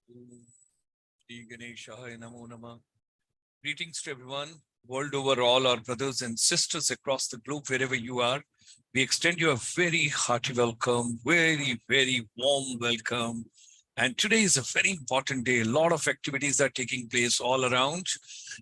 Shri Ganeshaya Namo Namah. Greetings to everyone, world over, all our brothers and sisters across the globe, wherever you are. We extend you a very hearty welcome, very warm welcome. And today is a very important day. A lot of activities are taking place all around,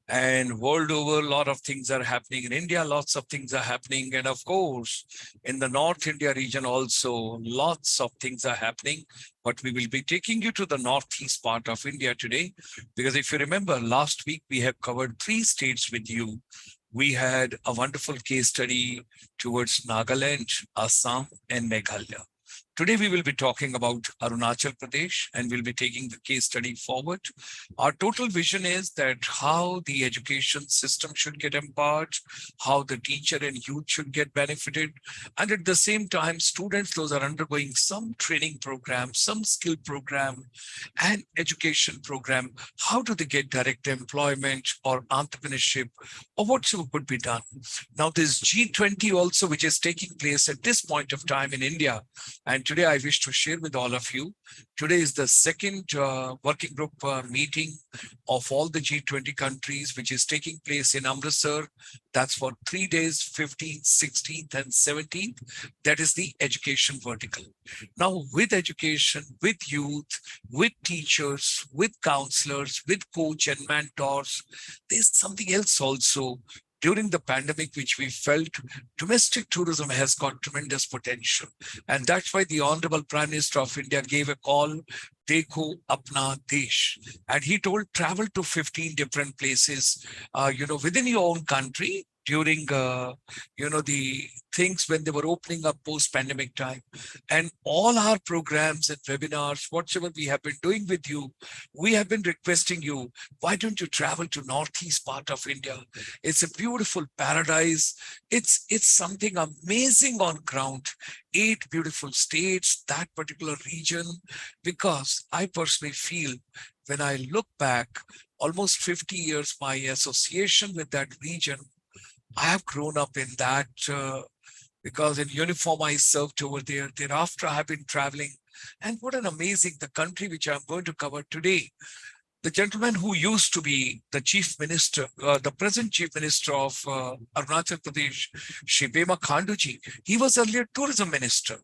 and world over, a lot of things are happening. In India, lots of things are happening. And of course, in the North India region also, lots of things are happening. But we will be taking you to the northeast part of India today, because if you remember, last week we have covered 3 states with you. We had a wonderful case study towards Nagaland, Assam, and Meghalaya. Today, we will be talking about Arunachal Pradesh, and we'll be taking the case study forward. Our total vision is that how the education system should get empowered, how the teacher and youth should get benefited, and at the same time, students, those are undergoing some training program, some skill program, and education program. How do they get direct employment or entrepreneurship, or whatsoever could be done? Now, this G20 also, which is taking place at this point of time in India, and today I wish to share with all of you. Today is the second working group meeting of all the G20 countries, which is taking place in Amritsar. That's for 3 days, 15th, 16th, and 17th. That is the education vertical. Now, with education, with youth, with teachers, with counselors, with coach and mentors, there's something else also. During the pandemic, which we felt domestic tourism has got tremendous potential. And that's why the Honorable Prime Minister of India gave a call, Dekho Apna Desh. And he told travel to 15 different places, within your own country during, the things when they were opening up post-pandemic time. And all our programs and webinars, whatever we have been doing with you, we have been requesting you, why don't you travel to northeast part of India? It's a beautiful paradise. It's something amazing on ground. 8 beautiful states, that particular region, because I personally feel when I look back almost 50 years, my association with that region, I have grown up in that because in uniform I served over there. Thereafter, I have been traveling. And what an amazing, the country which I'm going to cover today, the gentleman who used to be the chief minister, the present chief minister of Arunachal Pradesh, Shri Bema Khanduji, he was earlier tourism minister,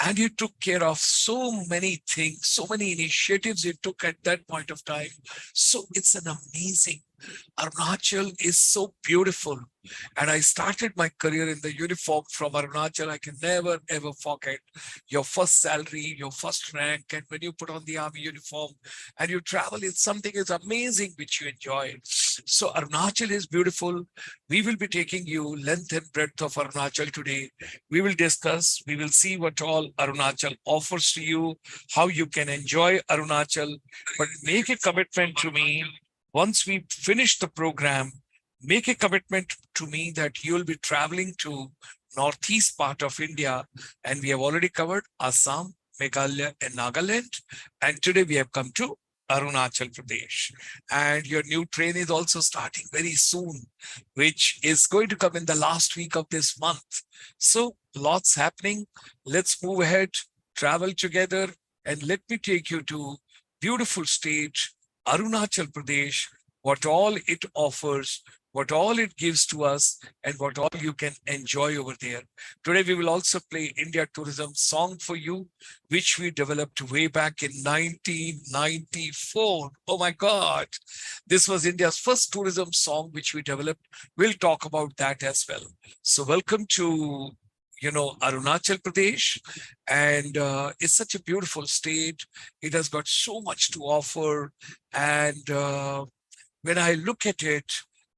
and he took care of so many things, so many initiatives he took at that point of time. So it's an amazing. Arunachal is so beautiful. And I started my career in the uniform from Arunachal. I can never, ever forget your first salary, your first rank. And when you put on the army uniform and you travel, it's something is amazing which you enjoy. So Arunachal is beautiful. We will be taking you length and breadth of Arunachal today. We will discuss, we will see what all Arunachal offers to you, how you can enjoy Arunachal, but make a commitment to me. Once we finish the program, make a commitment to me that you'll be traveling to northeast part of India. And we have already covered Assam, Meghalaya, and Nagaland. And today we have come to Arunachal Pradesh. And your new train is also starting very soon, which is going to come in the last week of this month. So lots happening. Let's move ahead, travel together, and let me take you to beautiful state, Arunachal Pradesh, what all it offers, what all it gives to us, and what all you can enjoy over there. Today, we will also play India Tourism song for you, which we developed way back in 1994. Oh my God. This was India's first tourism song, which we developed. We'll talk about that as well. So welcome to Arunachal Pradesh, and it's such a beautiful state. It has got so much to offer, and when I look at it,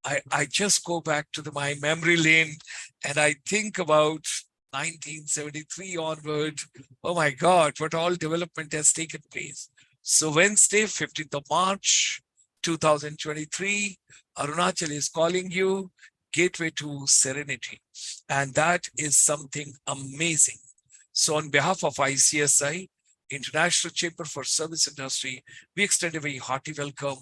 I just go back to my memory lane, and I think about 1973 onward. Oh my God, what all development has taken place. So Wednesday, 15th of March, 2023, Arunachal is calling you, gateway to Serenity. And that is something amazing. So on behalf of ICSI, International Chamber for Service Industry, we extend a very hearty welcome.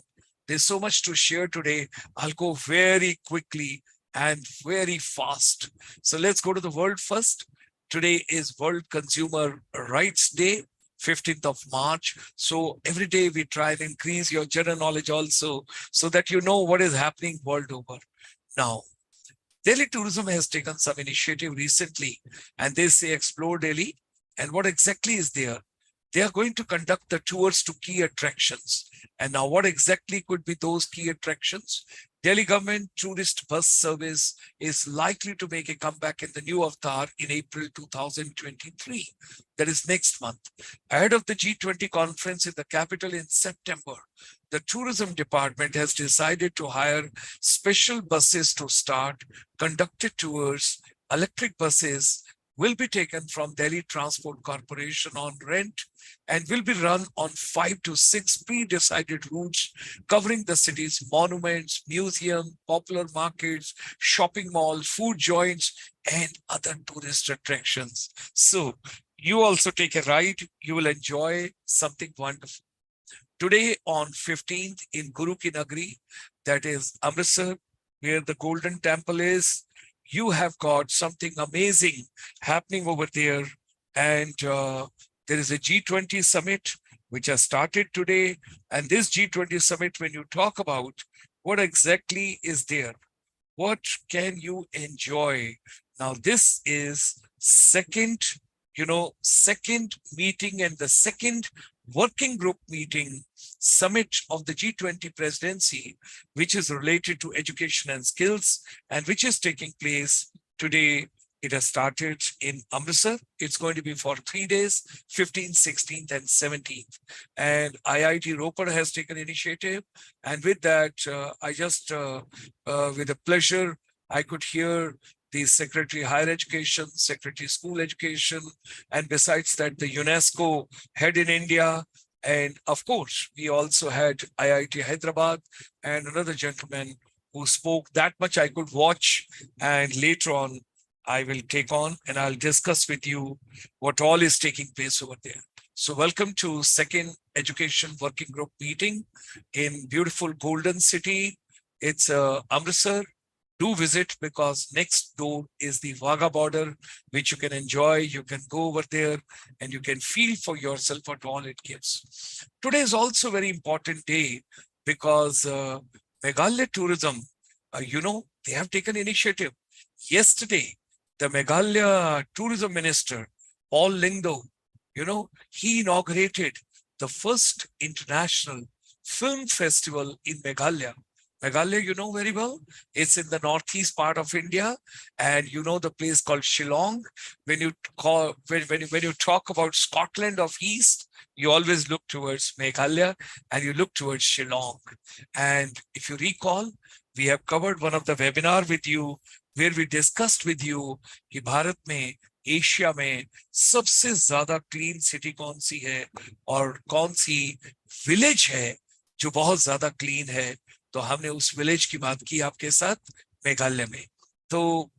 There's so much to share today. I'll go very quickly and very fast. So let's go to the world first. Today is World Consumer Rights Day. 15th of March. So every day we try and increase your general knowledge also, so that you know what is happening world over. Now, Delhi tourism has taken some initiative recently, and they say explore Delhi. And what exactly is there? They are going to conduct the tours to key attractions. And now, what exactly could be those key attractions? Delhi government tourist bus service is likely to make a comeback in the new avatar in April 2023. That is next month. Ahead of the G20 conference in the capital in September, the tourism department has decided to hire special buses to start conducted tours. Electric buses will be taken from Delhi Transport Corporation on rent and will be run on 5 to 6 pre-decided routes covering the city's monuments, museums, popular markets, shopping malls, food joints, and other tourist attractions. So you also take a ride, you will enjoy something wonderful. Today on 15th in Guru Ki Nagri, that is Amritsar, where the Golden Temple is, you have got something amazing happening over there. And there is a G20 summit which has started today. And this G20 summit, when you talk about what exactly is there, what can you enjoy? Now, this is second meeting and the second working group meeting summit of the G20 presidency, which is related to education and skills, and which is taking place today. It has started in Amritsar. It's going to be for 3 days, 15th, 16th, and 17th. And IIT Ropar has taken initiative. And with that, with a pleasure, I could hear the Secretary Higher Education, Secretary School Education, and besides that, the UNESCO head in India. And of course, we also had IIT Hyderabad and another gentleman who spoke. That much I could watch. And later on, I will take on and I'll discuss with you what all is taking place over there. So welcome to second education working group meeting in beautiful Golden City. It's Amritsar. Do visit, because next door is the Wagah border, which you can enjoy. You can go over there and you can feel for yourself what all it gives. Today is also a very important day because Meghalaya tourism, they have taken initiative. Yesterday, the Meghalaya tourism minister, Paul Lingdo, he inaugurated the first international film festival in Meghalaya. Meghalaya, you know very well, it's in the northeast part of India, and you know the place called Shillong. When you talk about Scotland of East, you always look towards Meghalaya and you look towards Shillong. And if you recall, we have covered one of the webinar with you where we discussed with you कि भारत में Asia में सबसे ज्यादा clean city कौन सी है और कौन सी village है जो बहुत ज्यादा क्लीन है. तो हमने उस विलेज की बात की आपके साथ मेघालय में. तो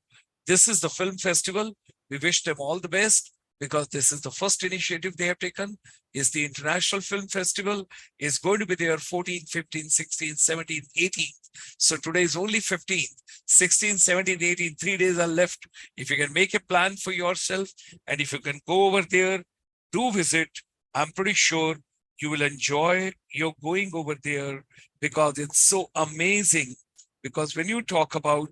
this is the film festival. We wish them all the best because this is the first initiative they have taken. Is the International Film Festival is going to be there 14th, 15th, 16th, 17th, 18th. So today is only 15th, 16th, 17th, 18th. 3 days are left. If you can make a plan for yourself and if you can go over there, do visit. I'm pretty sure you will enjoy your going over there because it's so amazing. Because when you talk about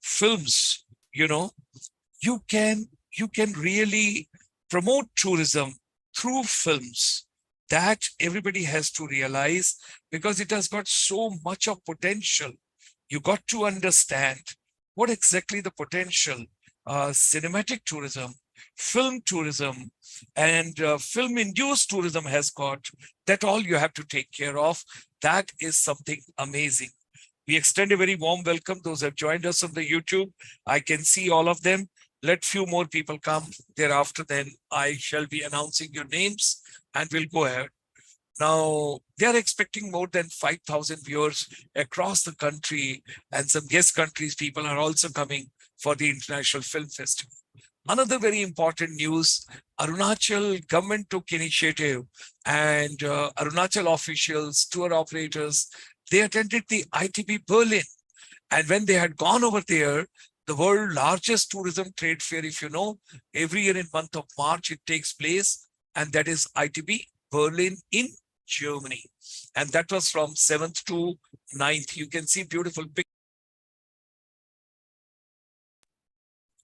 films, you can really promote tourism through films. That everybody has to realize because it has got so much of potential. You got to understand what exactly the potential cinematic tourism, film tourism, and film-induced tourism has got. That all you have to take care of. That is something amazing. We extend a very warm welcome. Those who have joined us on the YouTube, I can see all of them. Let few more people come. Thereafter, then I shall be announcing your names and we'll go ahead. Now, they are expecting more than 5,000 viewers across the country, and some guest countries people are also coming for the International Film Festival. Another very important news, Arunachal government took initiative and Arunachal officials, tour operators, they attended the ITB Berlin. And when they had gone over there, the world's largest tourism trade fair, if you know, every year in month of March, it takes place. and that is ITB Berlin in Germany. And that was from 7th to 9th. You can see beautiful picture.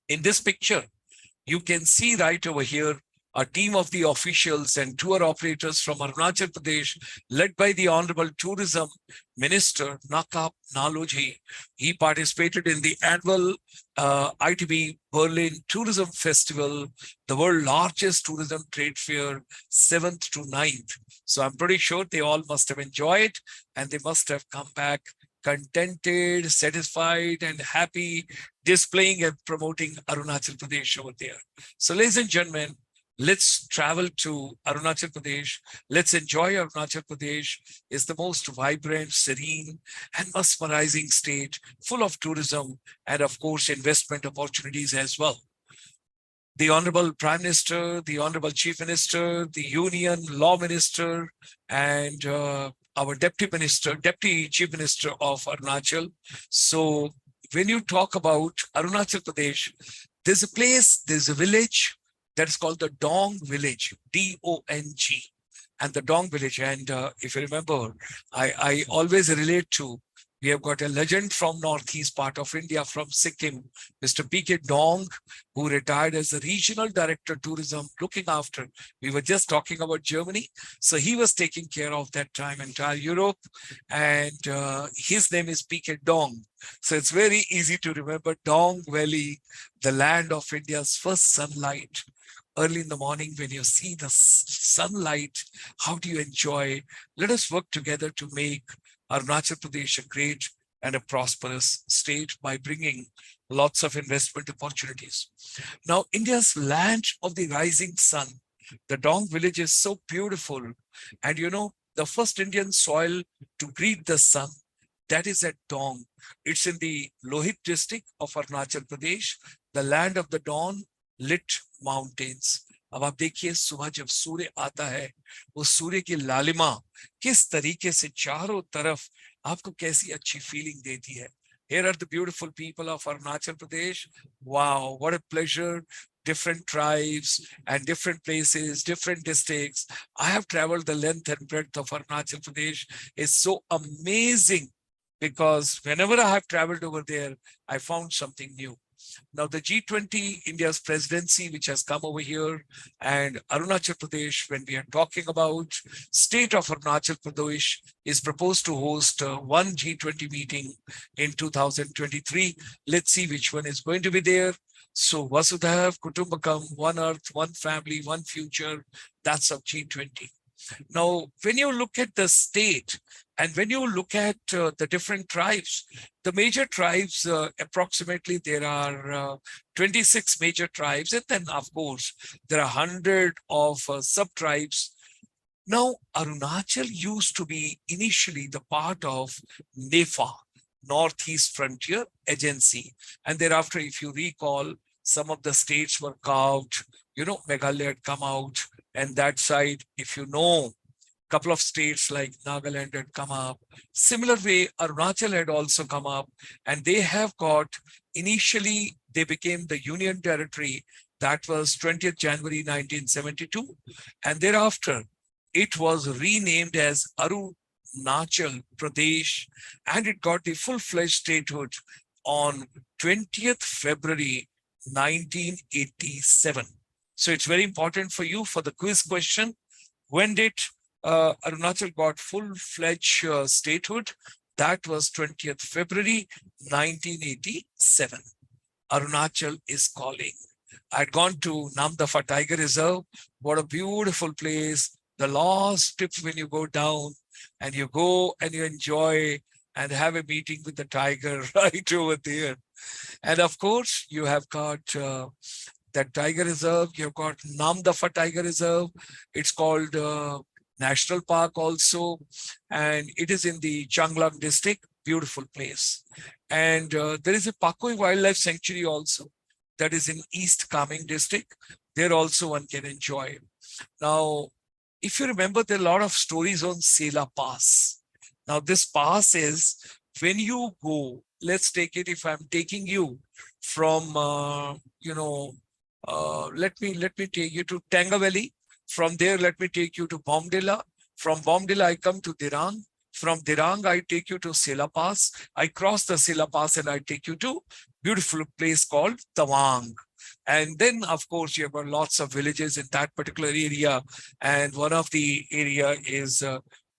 In this picture, you can see right over here a team of the officials and tour operators from Arunachal Pradesh, led by the Honorable Tourism Minister Nakap Naloji. He participated in the annual ITB Berlin Tourism Festival, the world's largest tourism trade fair, 7th to 9th. So I'm pretty sure they all must have enjoyed, and they must have come back contented, satisfied, and happy, displaying and promoting Arunachal Pradesh over there. So, ladies and gentlemen, let's travel to Arunachal Pradesh. Let's enjoy Arunachal Pradesh. It's the most vibrant, serene, and mesmerizing state, full of tourism and, of course, investment opportunities as well. The Honorable Prime Minister, the Honorable Chief Minister, the Union Law Minister, and our Deputy Chief Minister of Arunachal. So when you talk about Arunachal Pradesh, there's a place, there's a village that is called the Dong Village, D-O-N-G, and the Dong Village. And if you remember, I always relate to, we have got a legend from northeast part of India, from Sikkim, Mr. P.K. Dong, who retired as the Regional Director Tourism, looking after, we were just talking about Germany. So he was taking care of that time entire Europe, and his name is P.K. Dong. So it's very easy to remember Dong Valley, the land of India's first sunlight. Early in the morning, when you see the sunlight, how do you enjoy? Let us work together to make Arunachal Pradesh a great and a prosperous state by bringing lots of investment opportunities. Now, India's land of the rising sun, the Dong village is so beautiful. And you know, the first Indian soil to greet the sun, that is at Dong. It's in the Lohit district of Arunachal Pradesh, the land of the dawn lit mountains. अब आप देखिए सुबह जब सूर्य आता है, वो सूर्य की लालिमा किस तरीके से चारों तरफ आपको कैसी अच्छी फीलिंग देती है. Here are the beautiful people of Arunachal Pradesh. Wow, what a pleasure. Different tribes and different places, different districts. I have traveled the length and breadth of Arunachal Pradesh. It's so amazing because whenever I have traveled over there, I found something new. Now, the G20, India's presidency, which has come over here, and Arunachal Pradesh, when we are talking about state of Arunachal Pradesh, is proposed to host one G20 meeting in 2023. Let's see which one is going to be there. So, Vasudhaiv Kutumbakam, one earth, one family, one future. That's of G20. Now, when you look at the state and when you look at the different tribes, the major tribes, approximately there are 26 major tribes. And then, of course, there are 100 of sub-tribes. Now, Arunachal used to be initially the part of NEFA, Northeast Frontier Agency. And thereafter, if you recall, some of the states were carved, you know, Meghalaya had come out. And that side, if you know, a couple of states like Nagaland had come up. Similar way, Arunachal had also come up. And they have got, initially, they became the Union Territory. That was 20th January 1972. And thereafter, it was renamed as Arunachal Pradesh. And it got the full-fledged statehood on 20th February 1987. So it's very important for you for the quiz question. When did Arunachal got full-fledged statehood? That was 20th February 1987. Arunachal is calling. I'd gone to Namdafa Tiger Reserve. What a beautiful place. The last tip when you go down and you go and you enjoy and have a meeting with the tiger right over there. And of course, you have got that Tiger Reserve, you've got Namdafa Tiger Reserve. It's called National Park also. And it is in the Changlang district, beautiful place. And there is a Pakoi Wildlife Sanctuary also that is in East Kaming district. There also one can enjoy. Now, if you remember, there are a lot of stories on Sela Pass. Now, this pass is when you go, let's take it, if I'm taking you from, let me take you to Tanga Valley. From there, let me take you to Bomdila. From Bomdila, I come to Dirang. From Dirang, I take you to Sela Pass. I cross the Sela Pass and I take you to beautiful place called Tawang. And then, of course, you have got lots of villages in that particular area. And one of the area is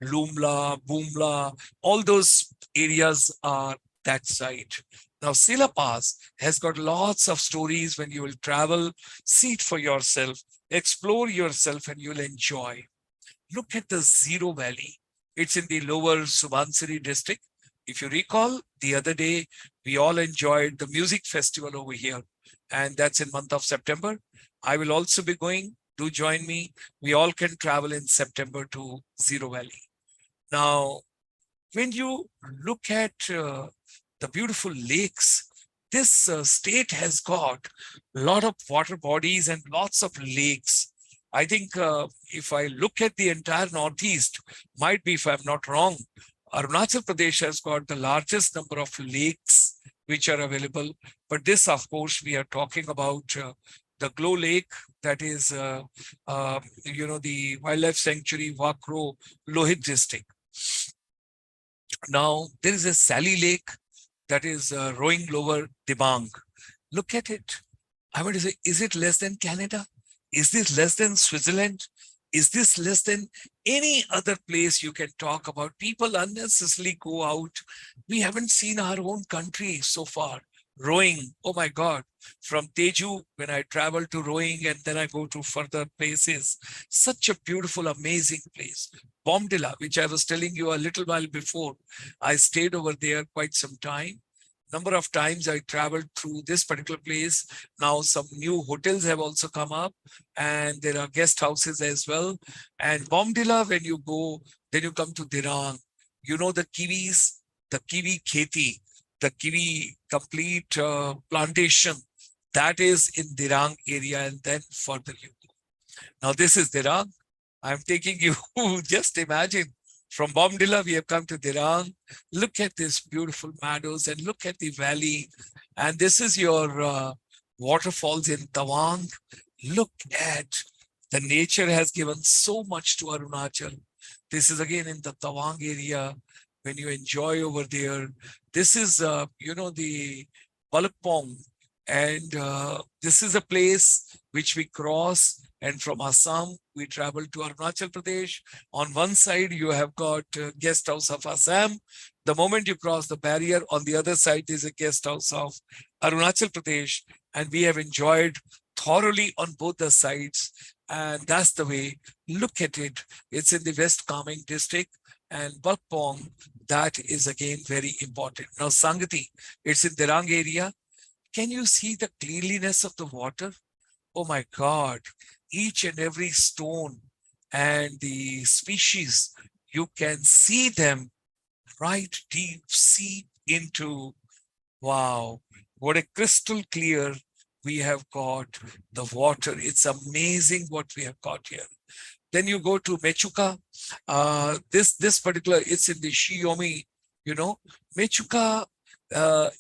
Lumla, Boomla. All those areas are that side. Now, Sela Pass has got lots of stories when you will travel. See it for yourself, explore yourself, and you'll enjoy. Look at the Zero Valley. It's in the lower Subansiri district. If you recall, the other day, we all enjoyed the music festival over here, and that's in month of September. I will also be going. Do join me. We all can travel in September to Zero Valley. Now, when you look at the beautiful lakes, this state has got a lot of water bodies and lots of lakes. I think if I look at the entire Northeast, might be if I'm not wrong, Arunachal Pradesh has got the largest number of lakes which are available. But this, of course, we are talking about the Glow Lake, that is, the wildlife sanctuary, Wakro, Lohit district. Now, there is a Sally Lake that is rowing lower Dibang. Look at it. I want to say, is it less than Canada? Is this less than Switzerland? Is this less than any other place you can talk about? People unnecessarily go out. We haven't seen our own country so far. Rowing, oh my God, from Teju, when I travel to rowing and then I go to further places, such a beautiful, amazing place. Bomdila, which I was telling you a little while before, I stayed over there quite some time. Number of times I traveled through this particular place. Now some new hotels have also come up and there are guest houses as well. And Bomdila, when you go, then you come to Dirang. You know the kiwis, the kiwi kheti, the kiwi complete plantation, that is in Dirang area, and then further you go. Now this is Dirang. I'm taking you, just imagine, from Bomdila, we have come to Dirang. Look at this beautiful meadows and look at the valley. And this is your waterfalls in Tawang. Look at the nature has given so much to Arunachal. This is again in the Tawang area. When you enjoy over there, this is, the Balakpong. And this is a place which we cross. And from Assam, we travel to Arunachal Pradesh. On one side, you have got guest house of Assam. The moment you cross the barrier, on the other side is a guest house of Arunachal Pradesh. And we have enjoyed thoroughly on both the sides. And that's the way. Look at it. It's in the West Kameng district. And Balpong, that is again very important. Now, Sangati, it's in Derang area. Can you see the cleanliness of the water? Oh my God, each and every stone and the species, you can see them right deep, seep into, wow, what a crystal clear we have got the water. It's amazing what we have got here. Then you go to Mechuka. This particular, it's in the Shiomi, Mechuka,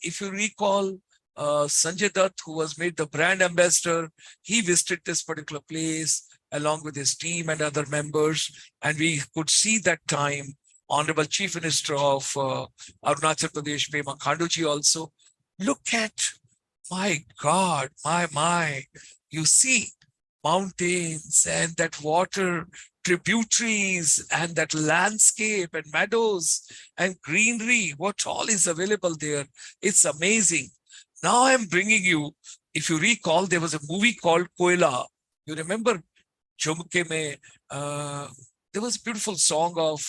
if you recall, Sanjay Dutt, who was made the brand ambassador, he visited this particular place along with his team and other members. And we could see that time, Honorable Chief Minister of Arunachal Pradesh, Pema Khanduji also. Look at, my God, my, you see mountains and that water, tributaries and that landscape and meadows and greenery, what all is available there. It's amazing. Now I'm bringing you, if you recall, there was a movie called Koila. You remember Jumke mein, there was a beautiful song of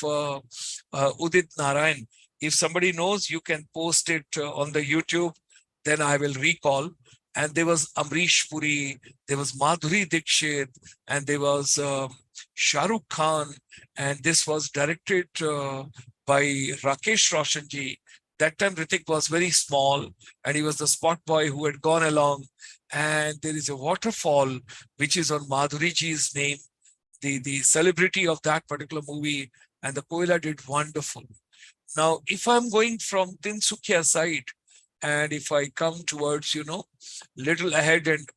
Udit Narayan. If somebody knows, you can post it on the YouTube, then I will recall. And there was Amrish Puri, there was Madhuri Dixit, and there was Shah Rukh Khan, and this was directed by Rakesh Roshanji. That time Ritik was very small, and he was the spot boy who had gone along. And there is a waterfall which is on Madhuri ji's name, the celebrity of that particular movie, and the Koila did wonderful. Now, if I'm going from Tinsukia side, and if I come towards, little ahead and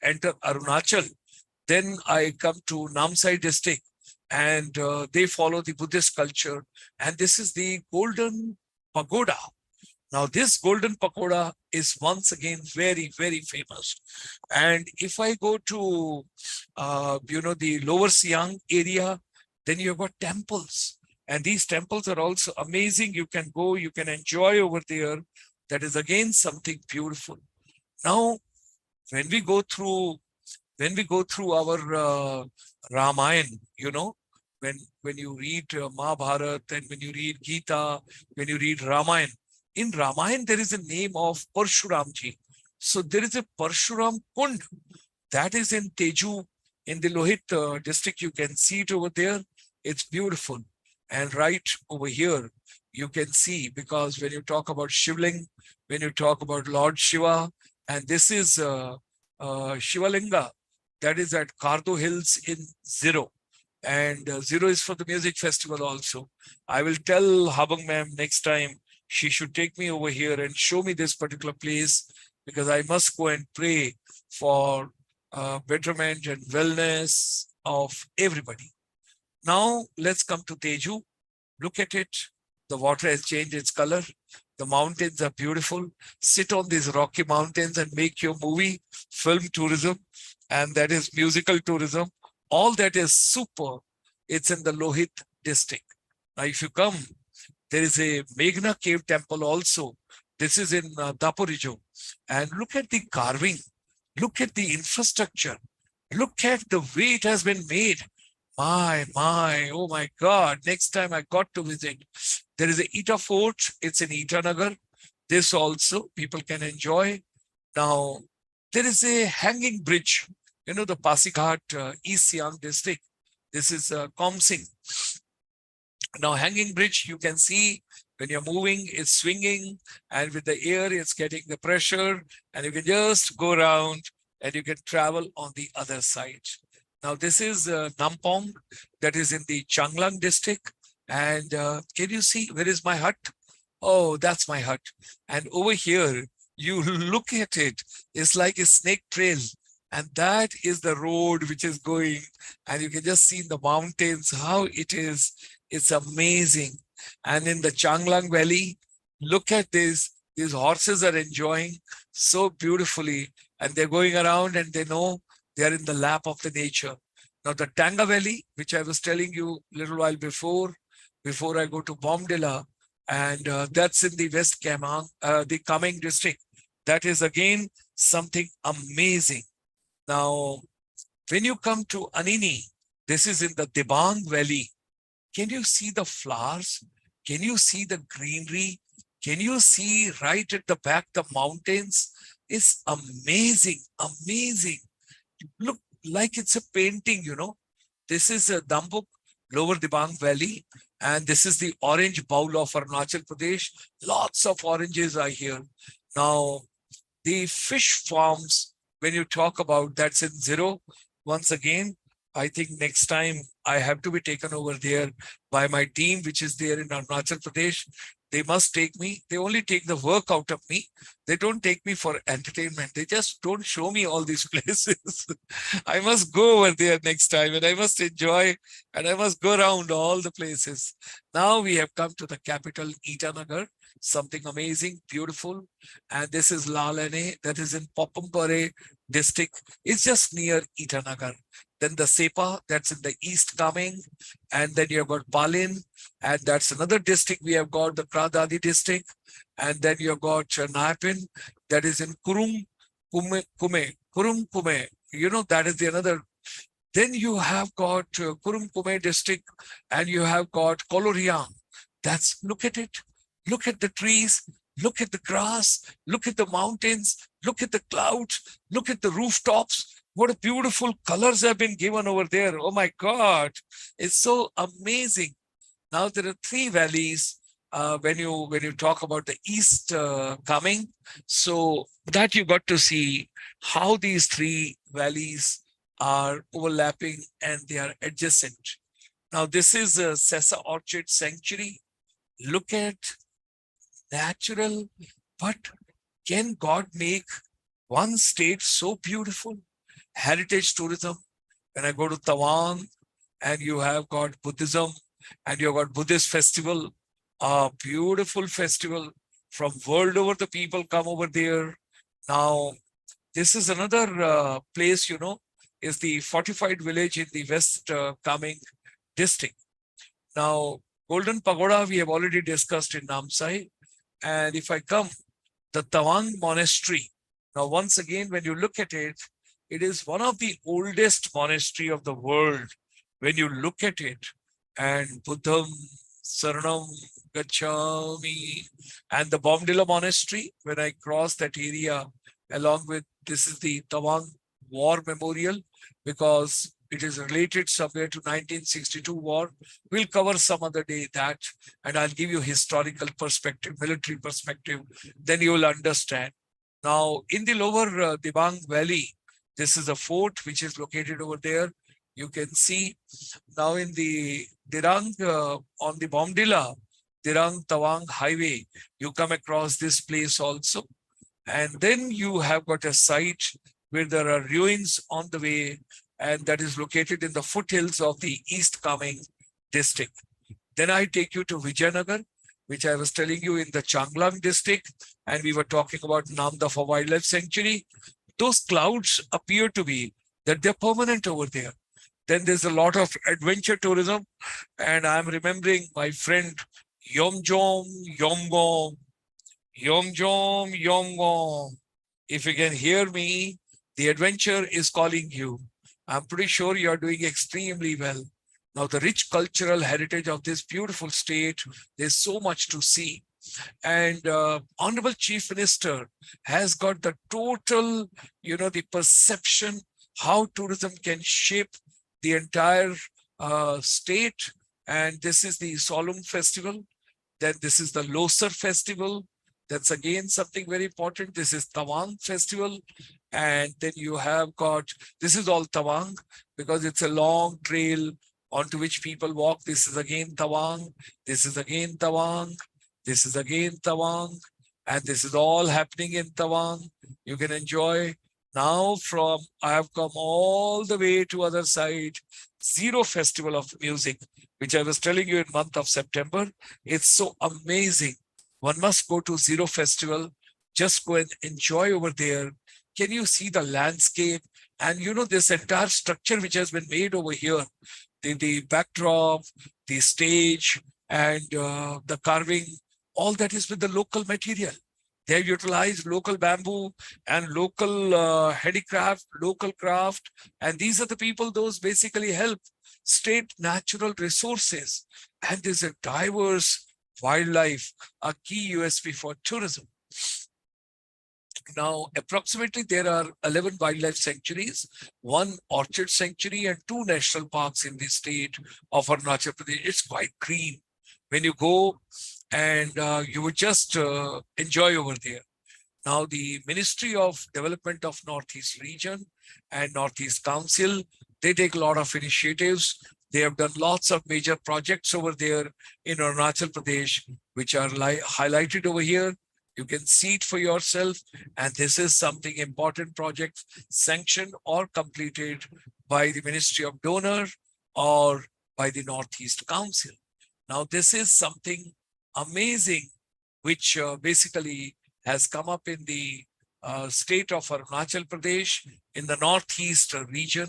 enter Arunachal, Then I come to Namsai district, and they follow the Buddhist culture. And this is the Golden Pagoda. Now, this Golden Pagoda is once again very, very famous. And if I go to, the Lower Siang area, then you've got temples. And these temples are also amazing. You can go, you can enjoy over there. That is again something beautiful. Now, when we go through our Ramayana, when you read Mahabharata, and when you read Gita, when you read Ramayana, in Ramayana there is a name of Parshuramji. So there is a Parshuram Kund that is in Teju, in the Lohit district. You can see it over there. It's beautiful. And right over here, you can see, because when you talk about Shivling, when you talk about Lord Shiva, and this is Shivalinga, that is at Kardo Hills in Zero. And Zero is for the music festival also. I will tell Habang ma'am next time she should take me over here and show me this particular place, because I must go and pray for betterment and wellness of everybody. Now let's come to Teju. Look at it. The water has changed its color. The mountains are beautiful. Sit on these rocky mountains and make your movie, film tourism, and that is musical tourism. All that is super. It's in the Lohit district. Now, if you come, there is a Meghna cave temple also. This is in Daporijo. And look at the carving. Look at the infrastructure. Look at the way it has been made. Oh my God. Next time I got to visit. There is a Eta Fort. It's in Itanagar. This also people can enjoy. Now, there is a hanging bridge. The Pasighat, East Siang district. This is Komsing. Now, hanging bridge, you can see when you're moving, it's swinging, and with the air, it's getting the pressure, and you can just go around and you can travel on the other side. Now, this is Nampong, that is in the Changlang district. And can you see where is my hut? Oh, that's my hut. And over here, you look at it, it's like a snake trail. And that is the road which is going. And you can just see in the mountains how it is. It's amazing. And in the Changlang Valley, look at this. These horses are enjoying so beautifully. And they're going around and they know they are in the lap of the nature. Now, the Tanga Valley, which I was telling you a little while before I go to Bomdila, and that's in the West Kamang, the Kameng district. That is again something amazing. Now, when you come to Anini, this is in the Dibang Valley. Can you see the flowers? Can you see the greenery? Can you see right at the back the mountains? It's amazing, amazing. Look like it's a painting, This is a Dambuk, Lower Dibang Valley, and this is the orange bowl of Arunachal Pradesh. Lots of oranges are here. Now, the fish farms, when you talk about, that's in Zero. Once again, I think next time I have to be taken over there by my team, which is there in Arunachal Pradesh. They must take me. They only take the work out of me. They don't take me for entertainment. They just don't show me all these places. I must go over there next time, and I must enjoy, and I must go around all the places. Now we have come to the capital, Itanagar, something amazing, beautiful. And this is Lalane, that is in Popampare district. It's just near Itanagar. Then the Sepa, that's in the east coming. And then you've got Balin, and that's another district. We have got the Kradadi district. And then you've got Naipin, that is in Kurum Kume. That is the another. Then you have got Kurum Kume district, and you have got Koloriang. Look at it. Look at the trees. Look at the grass. Look at the mountains. Look at the clouds. Look at the rooftops. What a beautiful colors have been given over there. Oh my God. It's so amazing. Now there are three valleys when you talk about the east coming. So that you got to see how these three valleys are overlapping and they are adjacent. Now this is a Sessa Orchid Sanctuary. Look at natural, but can God make one state so beautiful? Heritage tourism, When I go to Tawang, and you have got Buddhism, and you've got Buddhist festival, a beautiful festival from world over. The people come over there. Now, this is another place, is the fortified village in the West Kameng district. Now, Golden Pagoda, we have already discussed in Namsai. And if I come, the Tawang Monastery. Now, once again, when you look at it, it is one of the oldest monastery of the world. When you look at it, and Buddham Saranam Gachami, and the Bomdila Monastery, when I cross that area, along with this is the Tawang War Memorial, because it is related somewhere to 1962 war. We'll cover some other day that, and I'll give you historical perspective, military perspective, then you will understand. Now, in the lower Dibang Valley, this is a fort which is located over there. You can see now in the Dirang, on the Bomdila, Dirang Tawang highway, you come across this place also. And then you have got a site where there are ruins on the way, and that is located in the foothills of the East Kameng district. Then I take you to Vijayanagar, which I was telling you in the Changlang district, and we were talking about Namdapha Wildlife Sanctuary. Those clouds appear to be that they're permanent over there. Then there's a lot of adventure tourism, and I'm remembering my friend Yomjom Yomgom, Yomjom Yomgom. If you can hear me, the adventure is calling you. I'm pretty sure you're doing extremely well. Now, the rich cultural heritage of this beautiful state, there's so much to see. And Honorable Chief Minister has got the total, the perception how tourism can shape the entire state. And this is the Solemn Festival. Then this is the Losar Festival. That's again something very important. This is Tawang Festival. And then you have got, this is all Tawang because it's a long trail onto which people walk. This is again Tawang. This is again Tawang. This is again Tawang. And this is all happening in Tawang. You can enjoy. Now I have come all the way to other side, Zero Festival of Music, which I was telling you in month of September. It's so amazing. One must go to Zero Festival. Just go and enjoy over there. Can you see the landscape? And this entire structure which has been made over here, the backdrop, the stage, and the carving, all that is with the local material. They have utilized local bamboo and local handicraft, local craft. And these are the people, those basically help state natural resources. And there's a diverse wildlife, a key USP for tourism. Now, approximately there are 11 wildlife sanctuaries, 1 orchid sanctuary, and 2 national parks in the state of Arunachal Pradesh. It's quite green. When you go, and you would just enjoy over there. Now, the Ministry of Development of Northeast Region and Northeast Council, they take a lot of initiatives. They have done lots of major projects over there in Arunachal Pradesh, which are highlighted over here. You can see it for yourself. And this is something important project sanctioned or completed by the Ministry of Donor or by the Northeast Council. Now, this is something amazing, which basically has come up in the state of Arunachal Pradesh in the Northeast region.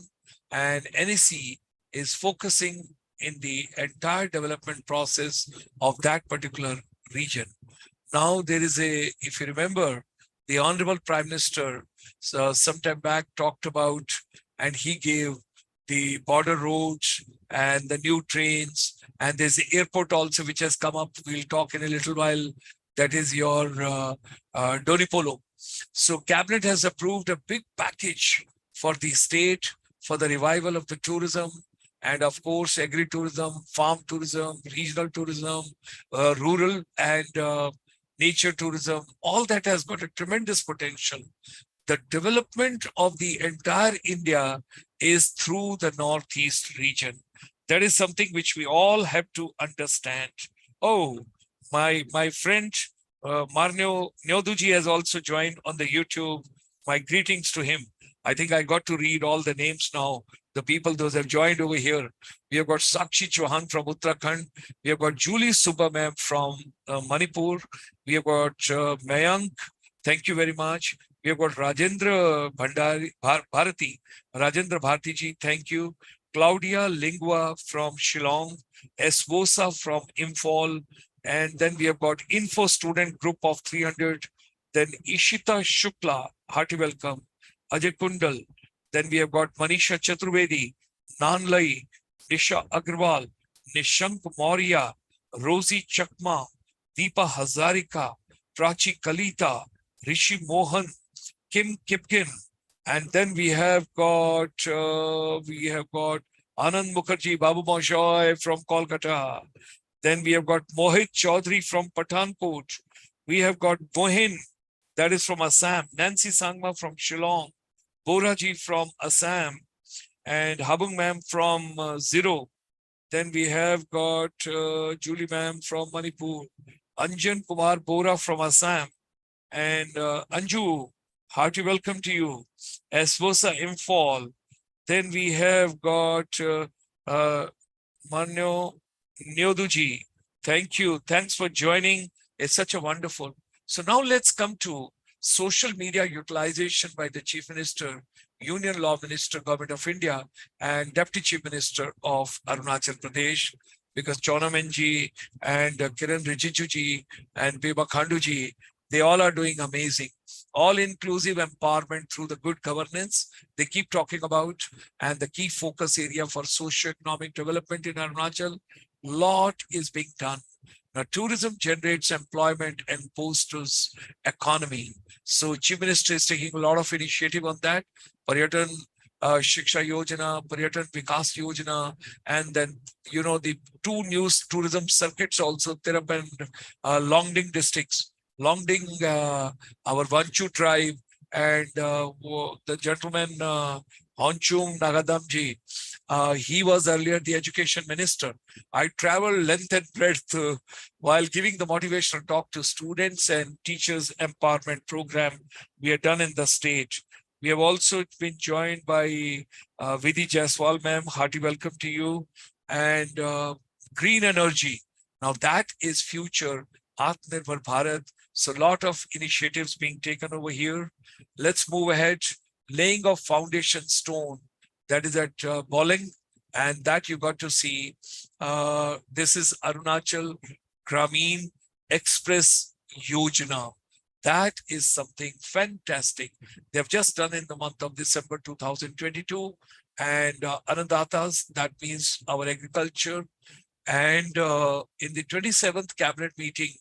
And NEC is focusing in the entire development process of that particular region. Now there is if you remember, the Honorable Prime Minister some time back talked about, and he gave the border roads and the new trains, and there's the airport also which has come up. We'll talk in a little while. That is your Donipolo. So Cabinet has approved a big package for the state for the revival of the tourism, and of course agri-tourism, farm tourism, regional tourism, rural and nature tourism. All that has got a tremendous potential. The development of the entire India is through the Northeast region. That is something which we all have to understand. Oh, my friend Marnyo Nyoduji has also joined on the YouTube. My greetings to him. I think I got to read all the names now. The people, those have joined over here. We have got Sakshi Chauhan from Uttarakhand. We have got Julie Subba ma'am from Manipur. We have got Mayank. Thank you very much. We have got Rajendra Bharati. Rajendra Bharati ji, thank you. Claudia Lingua from Shillong. Esvosa from Imphal. And then we have got Info Student Group of 300. Then Ishita Shukla, hearty welcome. Ajay Kundal. Then we have got Manisha Chaturvedi, Nanlai, Nisha Agrawal, Nishank Maurya, Rosie Chakma, Deepa Hazarika, Prachi Kalita, Rishi Mohan, Kim Kipkin, and then we have got Anand Mukherjee, Babu Moshoy from Kolkata. Then we have got Mohit Chaudhary from Pathankot. We have got Mohin, that is from Assam. Nancy Sangma from Shillong. Boraji from Assam. And Habung ma'am from Zero. Then we have got Julie ma'am from Manipur. Anjan Kumar Bora from Assam. And Anju, hearty welcome to you. Esvosa Imphal. Then we have got Manyo Nyoduji. Thank you. Thanks for joining. It's such a wonderful. So now let's come to social media utilization by the Chief Minister, Union Law Minister, Government of India, and Deputy Chief Minister of Arunachal Pradesh, because Chonamenji and Kiran Rijijuji and Beba Khanduji, they all are doing amazing. All-inclusive empowerment through the good governance they keep talking about, and the key focus area for socio-economic development in Arunachal, lot is being done. Now, tourism generates employment and boosts economy. So Chief Minister is taking a lot of initiative on that. Paryatan Shiksha Yojana, Paryatan Vikas Yojana, and then, the two new tourism circuits also, Tirap and Longding districts. Longding, our Vanchu tribe, and the gentleman Honchum Nagadamji, he was earlier the education minister. I traveled length and breadth while giving the motivational talk to students and teachers empowerment program we have done in the state. We have also been joined by Vidhi Jaiswal ma'am, hearty welcome to you, and green energy. Now that is future, Atmanirbhar Bharat. So a lot of initiatives being taken over here. Let's move ahead. Laying of foundation stone, that is at Bolling, and that you got to see. This is Arunachal Grameen Express Yojana. That is something fantastic. They've just done in the month of December 2022. And Anandatas, that means our agriculture. And in the 27th cabinet meeting,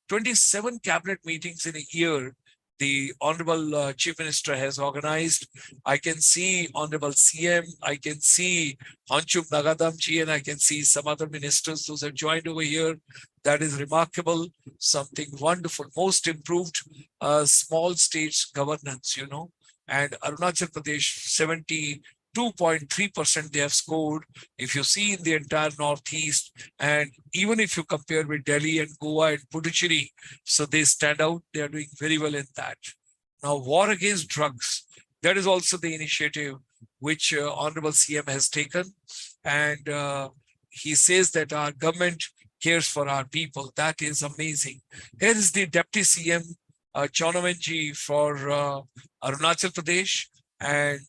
27 cabinet meetings in a year, the Honorable Chief Minister has organized. I can see Honorable CM, I can see Hanchum Nagadamji, and I can see some other ministers who have joined over here. That is remarkable, something wonderful, most improved small states governance, and Arunachal Pradesh, 72.3% they have scored. If you see in the entire Northeast, and even if you compare with Delhi and Goa and Puducherry, so they stand out. They are doing very well in that. Now, war against drugs, that is also the initiative which Honorable CM has taken. And he says that our government cares for our people. That is amazing. Here is the Deputy CM, Chonamenji for Arunachal Pradesh, and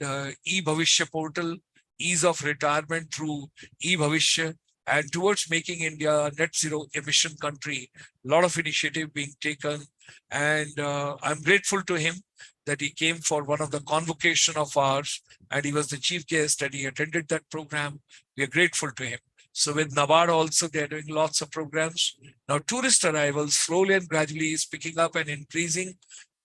e-Bhavishya portal, ease of retirement through e-Bhavishya, and towards making India a net zero emission country. A lot of initiative being taken, and I'm grateful to him that he came for one of the convocation of ours, and he was the chief guest and he attended that program. We are grateful to him. So with NABARD also, they're doing lots of programs. Now, tourist arrivals slowly and gradually is picking up and increasing.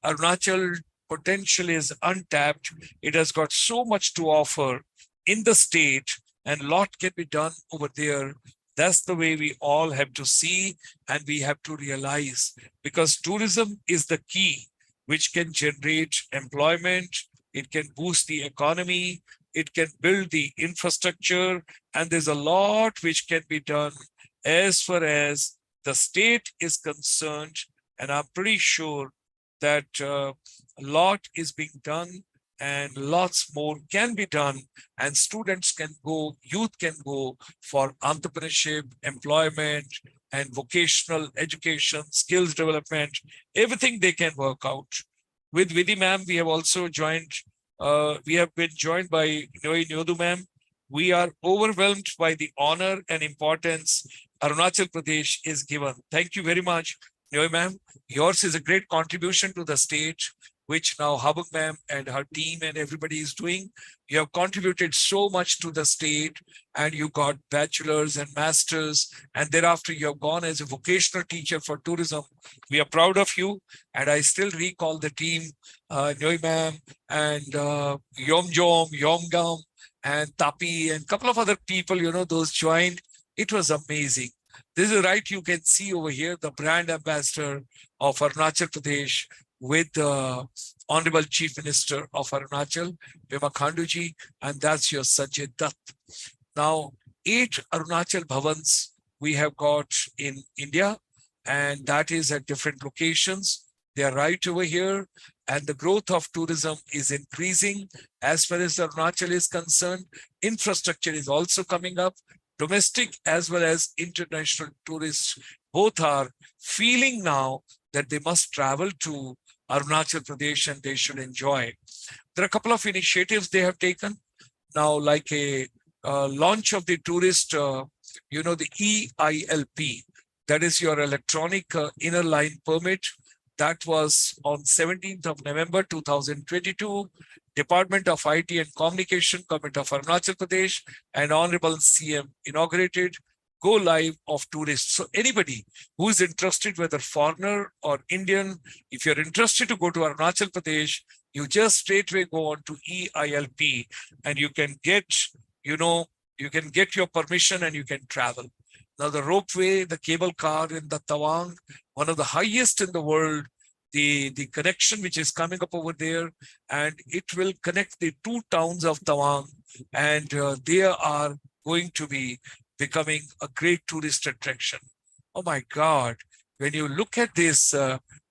Arunachal potential is untapped. It has got so much to offer in the state, and a lot can be done over there. That's the way we all have to see and we have to realize, because tourism is the key which can generate employment, it can boost the economy, it can build the infrastructure, and there's a lot which can be done as far as the state is concerned. And I'm pretty sure that a lot is being done and lots more can be done. And students can go, youth can go for entrepreneurship, employment, and vocational education, skills development, everything they can work out. With Vidhi ma'am, we have also joined, we have been joined by Noi Nyodu ma'am. We are overwhelmed by the honor and importance Arunachal Pradesh is given. Thank you very much, Noi ma'am. Yours is a great contribution to the state, which now Habak ma'am and her team and everybody is doing. You have contributed so much to the state, and you got bachelors and masters, and thereafter you have gone as a vocational teacher for tourism. We are proud of you, and I still recall the team, Noi ma'am and Yom Jom, Yom Gam, and Tapi, and a couple of other people, those joined. It was amazing. This is right. You can see over here the brand ambassador of Arunachal Pradesh with the Honorable Chief Minister of Arunachal, Pema Khanduji, and that's your Sanjay Dutt. Now, 8 Arunachal Bhavans we have got in India, and that is at different locations. They are right over here, and the growth of tourism is increasing. As far as Arunachal is concerned, infrastructure is also coming up. Domestic as well as international tourists both are feeling now that they must travel to Arunachal Pradesh and they should enjoy. There are a couple of initiatives they have taken now, like a launch of the tourist, the EILP, that is your electronic inner line permit. That was on 17th of November 2022. Department of IT and Communication, Government of Arunachal Pradesh, and Honorable CM inaugurated go live of tourists. So anybody who is interested, whether foreigner or Indian, if you're interested to go to Arunachal Pradesh, you just straightway go on to EILP and you can get, your permission and you can travel. Now the ropeway, the cable car in the Tawang, one of the highest in the world, the connection which is coming up over there, and it will connect the 2 towns of Tawang, and they are going to be becoming a great tourist attraction. Oh my God, when you look at this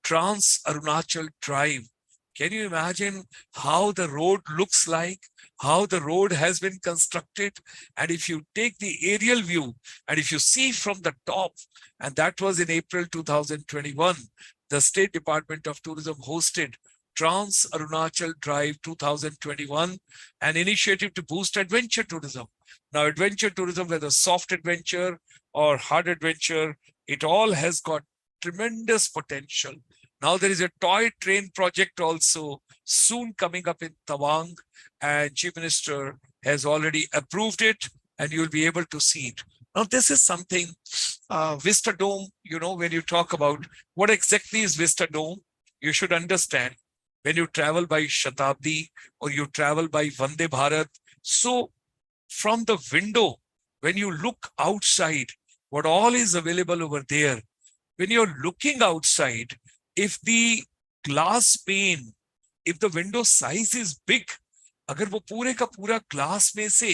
Trans Arunachal Drive, can you imagine how the road looks like, how the road has been constructed? And if you take the aerial view and if you see from the top, and that was in April 2021, the State Department of Tourism hosted Trans Arunachal Drive 2021, an initiative to boost adventure tourism. Now, adventure tourism, whether soft adventure or hard adventure, it all has got tremendous potential. Now there is a toy train project also soon coming up in Tawang, and Chief Minister has already approved it, and you'll be able to see it. Now, this is something, Vista Dome, when you talk about what exactly is Vista Dome, you should understand when you travel by Shatabdi or you travel by Vande Bharat. So from the window, when you look outside, what all is available over there, when you're looking outside, if the glass pane, if the window size is big, अगर वो पूरे का पूरा glass में से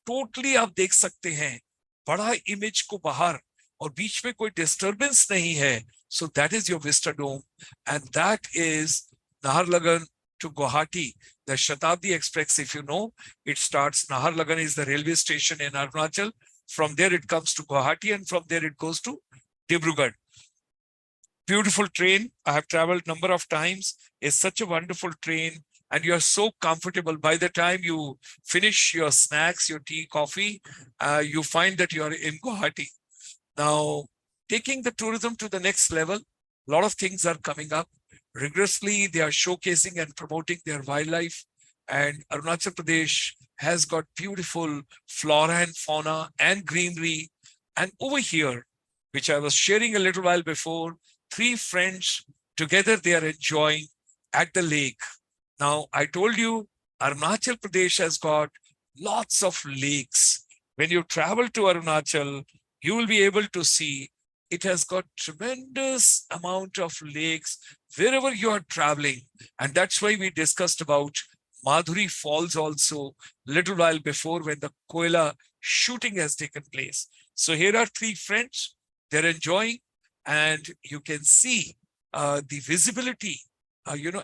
totally आप देख सकते हैं बड़ा इमेज को बाहर और बीच में कोई डिस्टरबेंस नहीं है, so that is your Vista Dome, and that is Naharlagan to Guwahati. The Shatabdi Express, if you know, it starts, Naharlagan is the railway station in Arunachal. From there it comes to Guwahati, and from there it goes to Dibrugarh. Beautiful train. I have traveled number of times. It's such a wonderful train, and you are so comfortable. By the time you finish your snacks, your tea, coffee, you find that you are in Guwahati. Now, taking the tourism to the next level, a lot of things are coming up. Rigorously, they are showcasing and promoting their wildlife, and Arunachal Pradesh has got beautiful flora and fauna and greenery. And over here, which I was sharing a little while before, 3 friends together, they are enjoying at the lake. Now, I told you, Arunachal Pradesh has got lots of lakes. When you travel to Arunachal, you will be able to see it has got tremendous amount of lakes wherever you are traveling. And that's why we discussed about Madhuri Falls also little while before when the Koila shooting has taken place. So here are 3 friends, they're enjoying, and you can see the visibility,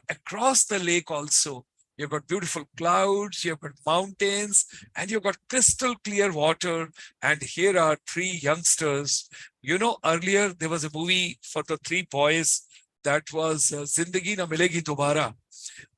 across the lake also. you've got beautiful clouds, you've got mountains, and you've got crystal clear water. And here are three youngsters. Earlier there was a movie for the three boys that was Zindagi Na Milegi Dobara.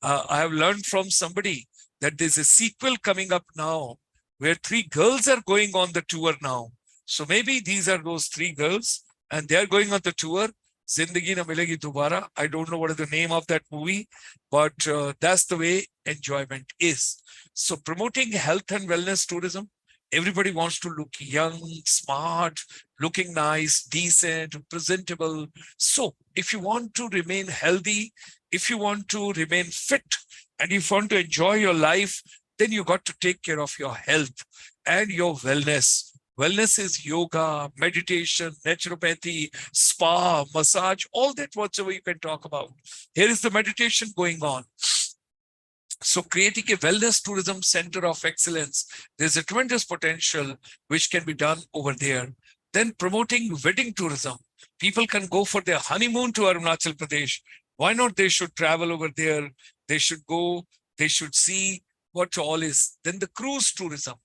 I have learned from somebody that there's a sequel coming up now where three girls are going on the tour now. So maybe these are those three girls and they're going on the tour. Zindagi Na Milegi Dobara. I don't know what is the name of that movie, but that's the way enjoyment is. So promoting health and wellness tourism. Everybody wants to look young, smart, looking nice, decent, presentable. So if you want to remain healthy, if you want to remain fit, and if you want to enjoy your life, then you got to take care of your health and your wellness. Wellness is yoga, meditation, naturopathy, spa, massage, all that whatsoever you can talk about. Here is the meditation going on. So creating a wellness tourism center of excellence, there's a tremendous potential which can be done over there. Then promoting wedding tourism. People can go for their honeymoon to Arunachal Pradesh. Why not? They should travel over there. They should go. They should see what all is. Then the cruise tourism.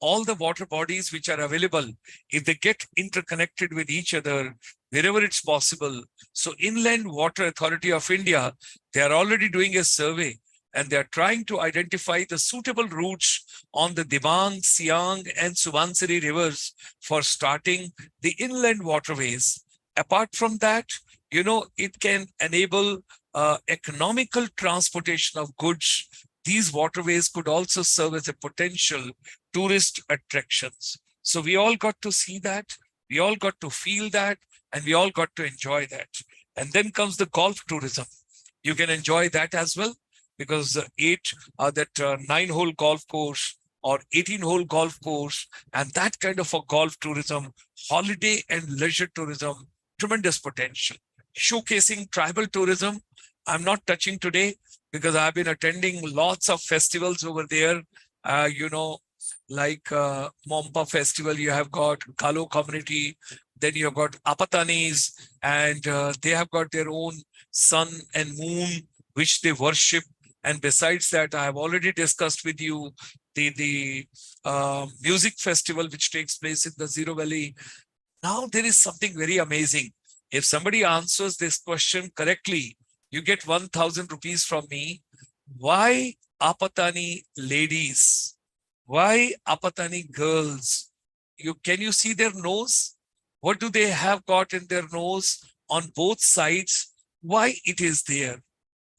All the water bodies which are available, if they get interconnected with each other, wherever it's possible. So Inland Water Authority of India, they are already doing a survey and they're trying to identify the suitable routes on the Dibang, Siang, and Subansiri rivers for starting the inland waterways. Apart from that, it can enable economical transportation of goods. These waterways could also serve as a potential tourist attractions. So we all got to see that, we all got to feel that, and we all got to enjoy that. And then comes the golf tourism. You can enjoy that as well, because 9-hole golf course or 18-hole golf course, and that kind of a golf tourism, holiday and leisure tourism, tremendous potential. Showcasing tribal tourism, I'm not touching today because I've been attending lots of festivals over there. Like Mompa festival, you have got Galo community, then you've got Apatanis, and they have got their own sun and moon, which they worship. And besides that, I have already discussed with you the music festival, which takes place in the Zero Valley. Now there is something very amazing. If somebody answers this question correctly, you get 1,000 rupees from me. Why Apatani ladies? Why Apatani girls? Can you see their nose? What do they have got in their nose on both sides? Why it is there?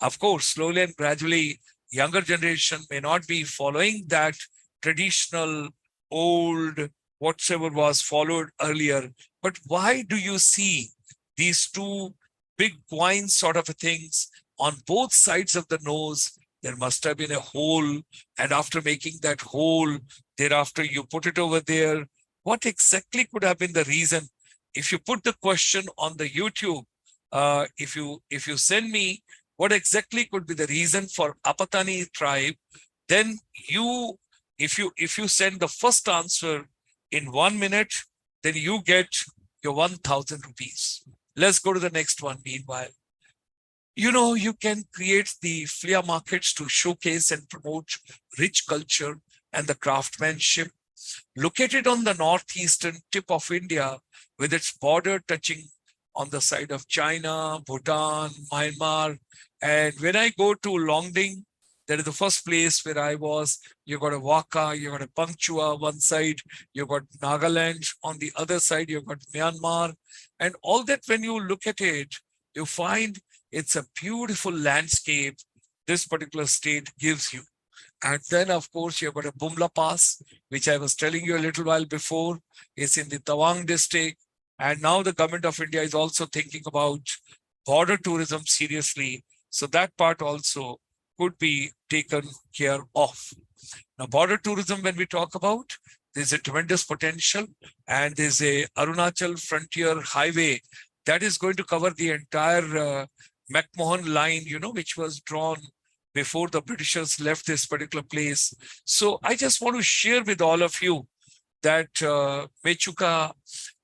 Of course, slowly and gradually, younger generation may not be following that traditional, old, whatever was followed earlier. But why do you see these two big points sort of things on both sides of the nose? There must have been a hole. And after making that hole, thereafter you put it over there. What exactly could have been the reason? If you put the question on the YouTube, if you send me what exactly could be the reason for Apatani tribe, then if you send the first answer in 1 minute, then you get your 1,000 rupees. Let's go to the next one meanwhile. You can create the flea markets to showcase and promote rich culture and the craftsmanship. Located on the northeastern tip of India, with its border touching on the side of China, Bhutan, Myanmar. And when I go to Longding, that is the first place where I was. You got a Waka, you got a Pangchua one side, you got Nagaland on the other side, you got Myanmar. And all that, when you look at it, you find it's a beautiful landscape this particular state gives you. And then, of course, you've got a Bumla Pass, which I was telling you a little while before. It's in the Tawang district. And now the government of India is also thinking about border tourism seriously. So that part also could be taken care of. Now, border tourism, when we talk about, there's a tremendous potential. And there's a Arunachal Frontier Highway that is going to cover the entire McMahon line, which was drawn before the Britishers left this particular place. So I just want to share with all of you that Mechuka